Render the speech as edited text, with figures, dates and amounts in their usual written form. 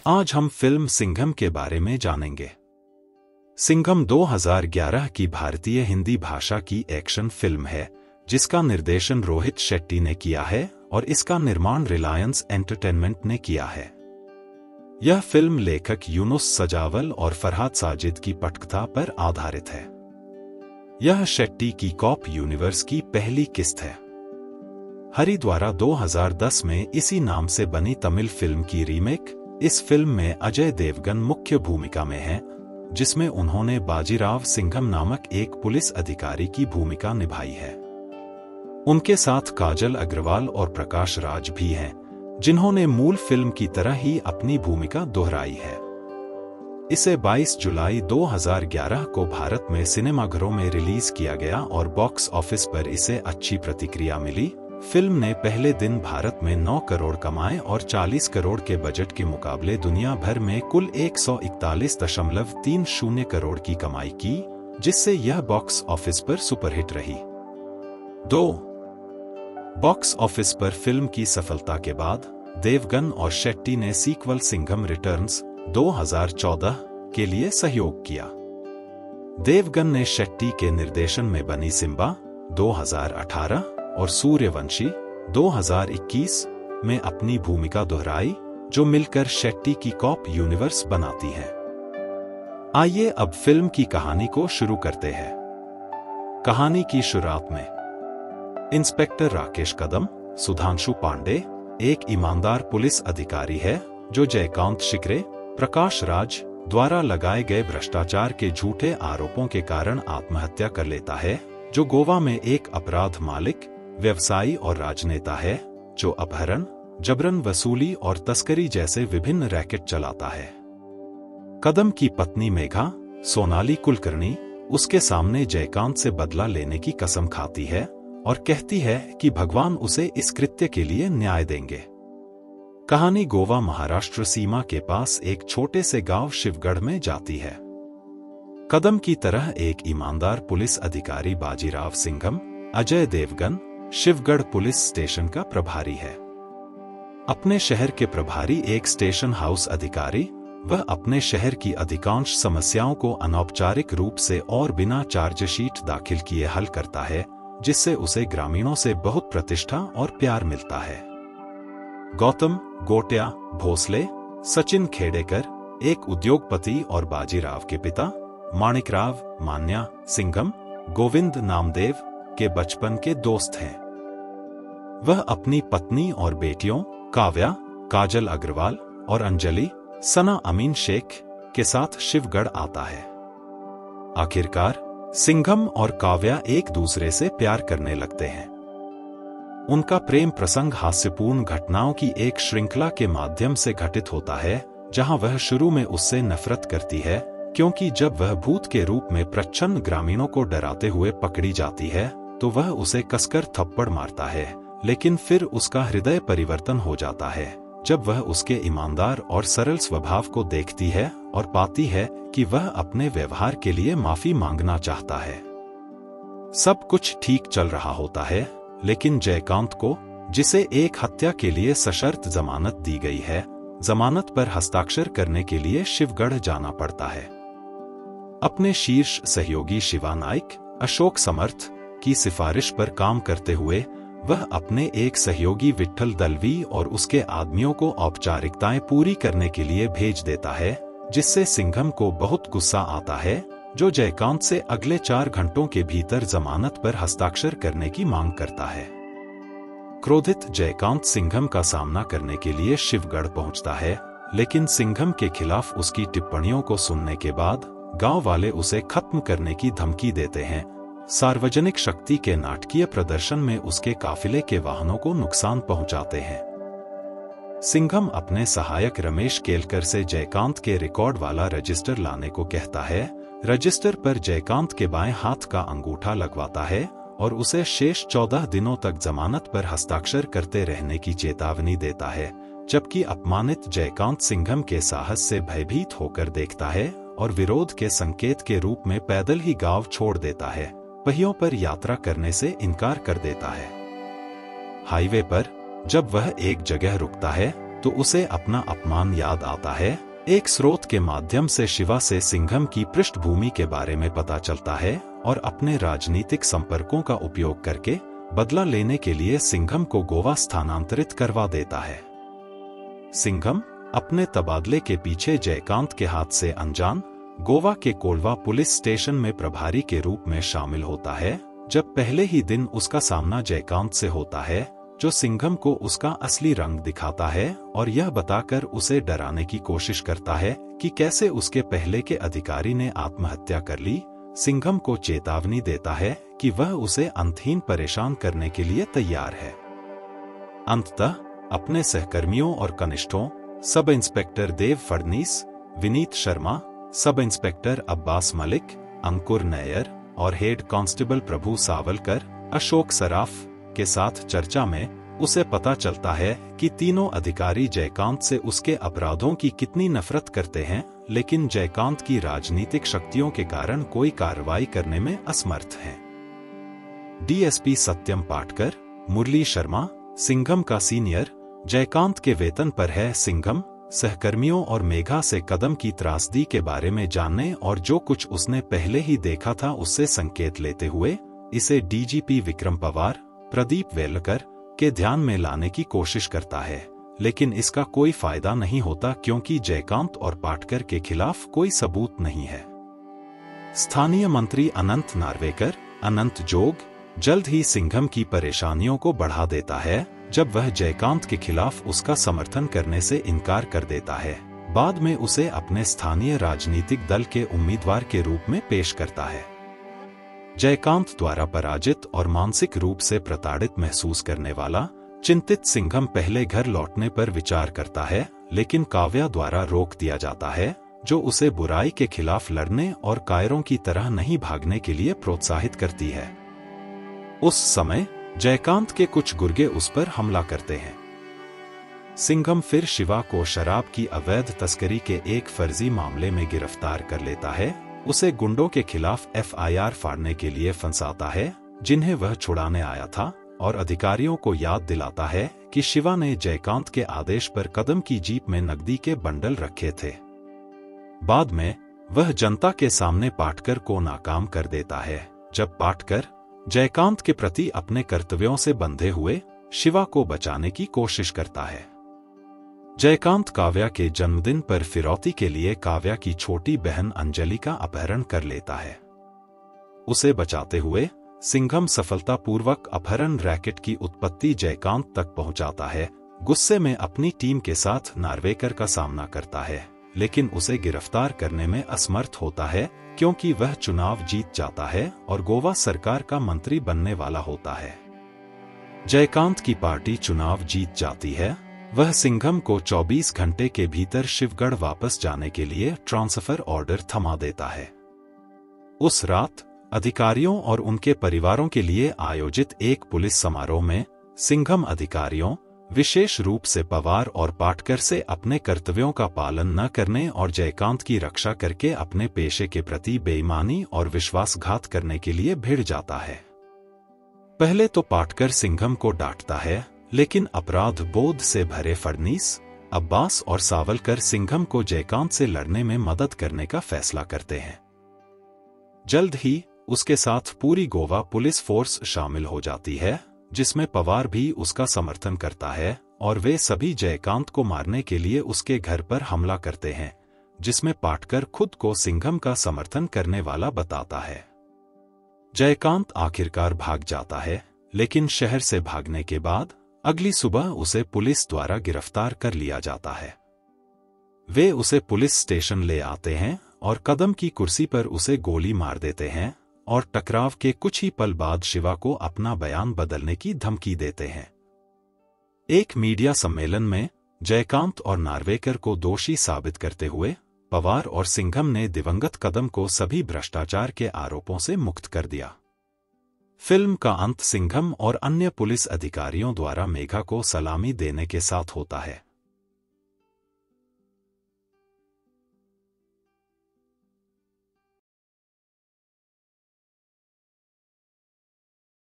आज हम फिल्म सिंघम के बारे में जानेंगे। सिंघम 2011 की भारतीय हिंदी भाषा की एक्शन फिल्म है जिसका निर्देशन रोहित शेट्टी ने किया है और इसका निर्माण रिलायंस एंटरटेनमेंट ने किया है। यह फिल्म लेखक यूनुस सजावल और फरहाद साजिद की पटकथा पर आधारित है। यह शेट्टी की कॉप यूनिवर्स की पहली किस्त है। हरी द्वारा 2010 में इसी नाम से बनी तमिल फिल्म की रीमेक। इस फिल्म में अजय देवगन मुख्य भूमिका में हैं, जिसमें उन्होंने बाजीराव सिंघम नामक एक पुलिस अधिकारी की भूमिका निभाई है। उनके साथ काजल अग्रवाल और प्रकाश राज भी हैं, जिन्होंने मूल फिल्म की तरह ही अपनी भूमिका दोहराई है। इसे 22 जुलाई 2011 को भारत में सिनेमाघरों में रिलीज किया गया और बॉक्स ऑफिस पर इसे अच्छी प्रतिक्रिया मिली। फिल्म ने पहले दिन भारत में 9 करोड़ कमाए और 40 करोड़ के बजट के मुकाबले दुनिया भर में कुल 141.30 करोड़ की कमाई की, जिससे यह बॉक्स ऑफिस पर सुपरहिट रही। 2. बॉक्स ऑफिस पर फिल्म की सफलता के बाद देवगन और शेट्टी ने सीक्वल सिंघम रिटर्न्स 2014 के लिए सहयोग किया। देवगन ने शेट्टी के निर्देशन में बनी सिम्बा 2018 और सूर्यवंशी 2021 में अपनी भूमिका दोहराई, जो मिलकर शेट्टी की कॉप यूनिवर्स बनाती है। आइए अब फिल्म की कहानी को शुरू करते हैं। कहानी की शुरुआत में इंस्पेक्टर राकेश कदम, सुधांशु पांडे, एक ईमानदार पुलिस अधिकारी है जो जयकांत शिकरे, प्रकाश राज द्वारा लगाए गए भ्रष्टाचार के झूठे आरोपों के कारण आत्महत्या कर लेता है, जो गोवा में एक अपराध मालिक, व्यवसायी और राजनेता है जो अपहरण, जबरन वसूली और तस्करी जैसे विभिन्न रैकेट चलाता है। कदम की पत्नी मेघा, सोनाली कुलकर्णी, उसके सामने जयकांत से बदला लेने की कसम खाती है और कहती है कि भगवान उसे इस कृत्य के लिए न्याय देंगे। कहानी गोवा महाराष्ट्र सीमा के पास एक छोटे से गांव शिवगढ़ में जाती है। कदम की तरह एक ईमानदार पुलिस अधिकारी बाजीराव सिंघम, अजय देवगन, शिवगढ़ पुलिस स्टेशन का प्रभारी है। अपने शहर के प्रभारी एक स्टेशन हाउस अधिकारी, वह अपने शहर की अधिकांश समस्याओं को अनौपचारिक रूप से और बिना चार्जशीट दाखिल किए हल करता है, जिससे उसे ग्रामीणों से बहुत प्रतिष्ठा और प्यार मिलता है। गौतम गोटिया भोसले, सचिन खेडेकर, एक उद्योगपति और बाजीराव के पिता, माणिकराव मान्या सिंघम, गोविंद नामदेव के बचपन के दोस्त हैं। वह अपनी पत्नी और बेटियों काव्या, काजल अग्रवाल और अंजलि, सना अमीन शेख के साथ शिवगढ़ आता है। आखिरकार सिंघम और काव्या एक दूसरे से प्यार करने लगते हैं। उनका प्रेम प्रसंग हास्यपूर्ण घटनाओं की एक श्रृंखला के माध्यम से घटित होता है, जहां वह शुरू में उससे नफरत करती है, क्योंकि जब वह भूत के रूप में प्रच्छन्न ग्रामीणों को डराते हुए पकड़ी जाती है तो वह उसे कसकर थप्पड़ मारता है, लेकिन फिर उसका हृदय परिवर्तन हो जाता है जब वह उसके ईमानदार और सरल स्वभाव को देखती है और पाती है कि वह अपने व्यवहार के लिए माफी मांगना चाहता है। सब कुछ ठीक चल रहा होता है, लेकिन जयकांत को, जिसे एक हत्या के लिए सशर्त जमानत दी गई है, जमानत पर हस्ताक्षर करने के लिए शिवगढ़ जाना पड़ता है। अपने शीर्ष सहयोगी शिवा नाइक, अशोक समर्थ की सिफारिश पर काम करते हुए वह अपने एक सहयोगी विट्ठल दलवी और उसके आदमियों को औपचारिकताएं पूरी करने के लिए भेज देता है, जिससे सिंघम को बहुत गुस्सा आता है, जो जयकांत से अगले 4 घंटों के भीतर जमानत पर हस्ताक्षर करने की मांग करता है। क्रोधित जयकांत सिंघम का सामना करने के लिए शिवगढ़ पहुंचता है, लेकिन सिंघम के खिलाफ उसकी टिप्पणियों को सुनने के बाद गांव वाले उसे खत्म करने की धमकी देते हैं। सार्वजनिक शक्ति के नाटकीय प्रदर्शन में उसके काफिले के वाहनों को नुकसान पहुंचाते हैं। सिंघम अपने सहायक रमेश केलकर से जयकांत के रिकॉर्ड वाला रजिस्टर लाने को कहता है। रजिस्टर पर जयकांत के बाएं हाथ का अंगूठा लगवाता है और उसे शेष 14 दिनों तक जमानत पर हस्ताक्षर करते रहने की चेतावनी देता है, जबकि अपमानित जयकांत सिंघम के साहस से भयभीत होकर देखता है और विरोध के संकेत के रूप में पैदल ही गांव छोड़ देता है, पहियों पर यात्रा करने से इनकार कर देता है। हाईवे पर जब वह एक जगह रुकता है तो उसे अपना अपमान याद आता है। एक स्रोत के माध्यम से शिवा से सिंघम की पृष्ठभूमि के बारे में पता चलता है और अपने राजनीतिक संपर्कों का उपयोग करके बदला लेने के लिए सिंघम को गोवा स्थानांतरित करवा देता है। सिंघम अपने तबादले के पीछे जयकांत के हाथ से अनजान गोवा के कोलवा पुलिस स्टेशन में प्रभारी के रूप में शामिल होता है। जब पहले ही दिन उसका सामना जयकांत से होता है, जो सिंघम को उसका असली रंग दिखाता है और यह बताकर उसे डराने की कोशिश करता है कि कैसे उसके पहले के अधिकारी ने आत्महत्या कर ली, सिंघम को चेतावनी देता है कि वह उसे अंतहीन परेशान करने के लिए तैयार है। अंततः अपने सहकर्मियों और कनिष्ठों सब इंस्पेक्टर देव फडनीस, विनीत शर्मा, सब इंस्पेक्टर अब्बास मलिक, अंकुर नैयर और हेड कांस्टेबल प्रभु सावलकर, अशोक सराफ के साथ चर्चा में उसे पता चलता है कि तीनों अधिकारी जयकांत से उसके अपराधों की कितनी नफरत करते हैं, लेकिन जयकांत की राजनीतिक शक्तियों के कारण कोई कार्रवाई करने में असमर्थ हैं। डीएसपी सत्यम पाटकर, मुरली शर्मा, सिंघम का सीनियर, जयकांत के वेतन पर है। सिंघम सहकर्मियों और मेघा से कदम की त्रासदी के बारे में जानने और जो कुछ उसने पहले ही देखा था उससे संकेत लेते हुए इसे डीजीपी विक्रम पवार, प्रदीप वेलकर के ध्यान में लाने की कोशिश करता है, लेकिन इसका कोई फायदा नहीं होता क्योंकि जयकांत और पाटकर के खिलाफ कोई सबूत नहीं है। स्थानीय मंत्री अनंत नार्वेकर, अनंत जोग, जल्द ही सिंघम की परेशानियों को बढ़ा देता है जब वह जयकांत के खिलाफ उसका समर्थन करने से इनकार कर देता है। बाद में उसे अपने स्थानीय राजनीतिक दल के उम्मीदवार के रूप में पेश करता है। जयकांत द्वारा पराजित और मानसिक रूप से प्रताड़ित महसूस करने वाला चिंतित सिंघम पहले घर लौटने पर विचार करता है, लेकिन काव्या द्वारा रोक दिया जाता है, जो उसे बुराई के खिलाफ लड़ने और कायरों की तरह नहीं भागने के लिए प्रोत्साहित करती है। उस समय जयकांत के कुछ गुर्गे उस पर हमला करते हैं। सिंघम फिर शिवा को शराब की अवैध तस्करी के एक फर्जी मामले में गिरफ्तार कर लेता है। उसे गुंडों के खिलाफ एफआईआर फाड़ने के लिए फंसाता है जिन्हें वह छुड़ाने आया था, और अधिकारियों को याद दिलाता है कि शिवा ने जयकांत के आदेश पर कदम की जीप में नकदी के बंडल रखे थे। बाद में वह जनता के सामने पाटकर को नाकाम कर देता है। जब पाटकर जयकांत के प्रति अपने कर्तव्यों से बंधे हुए शिवा को बचाने की कोशिश करता है। जयकांत काव्या के जन्मदिन पर फिरौती के लिए काव्या की छोटी बहन अंजलि का अपहरण कर लेता है। उसे बचाते हुए सिंघम सफलतापूर्वक अपहरण रैकेट की उत्पत्ति जयकांत तक पहुंचाता है। गुस्से में अपनी टीम के साथ नार्वेकर का सामना करता है, लेकिन उसे गिरफ्तार करने में असमर्थ होता है क्योंकि वह चुनाव जीत जाता है और गोवा सरकार का मंत्री बनने वाला होता है। जयकांत की पार्टी चुनाव जीत जाती है। वह सिंघम को 24 घंटे के भीतर शिवगढ़ वापस जाने के लिए ट्रांसफर ऑर्डर थमा देता है। उस रात अधिकारियों और उनके परिवारों के लिए आयोजित एक पुलिस समारोह में सिंघम अधिकारियों, विशेष रूप से पवार और पाटकर से अपने कर्तव्यों का पालन न करने और जयकांत की रक्षा करके अपने पेशे के प्रति बेईमानी और विश्वासघात करने के लिए भिड़ जाता है। पहले तो पाटकर सिंघम को डांटता है, लेकिन अपराध बोध से भरे फडनीस, अब्बास और सावलकर सिंघम को जयकांत से लड़ने में मदद करने का फैसला करते हैं। जल्द ही उसके साथ पूरी गोवा पुलिस फोर्स शामिल हो जाती है, जिसमें पवार भी उसका समर्थन करता है, और वे सभी जयकांत को मारने के लिए उसके घर पर हमला करते हैं, जिसमें पाटकर खुद को सिंघम का समर्थन करने वाला बताता है। जयकांत आखिरकार भाग जाता है, लेकिन शहर से भागने के बाद अगली सुबह उसे पुलिस द्वारा गिरफ्तार कर लिया जाता है। वे उसे पुलिस स्टेशन ले आते हैं और कदम की कुर्सी पर उसे गोली मार देते हैं, और टकराव के कुछ ही पल बाद शिवा को अपना बयान बदलने की धमकी देते हैं। एक मीडिया सम्मेलन में जयकांत और नार्वेकर को दोषी साबित करते हुए पवार और सिंघम ने दिवंगत कदम को सभी भ्रष्टाचार के आरोपों से मुक्त कर दिया। फिल्म का अंत सिंघम और अन्य पुलिस अधिकारियों द्वारा मेघा को सलामी देने के साथ होता है।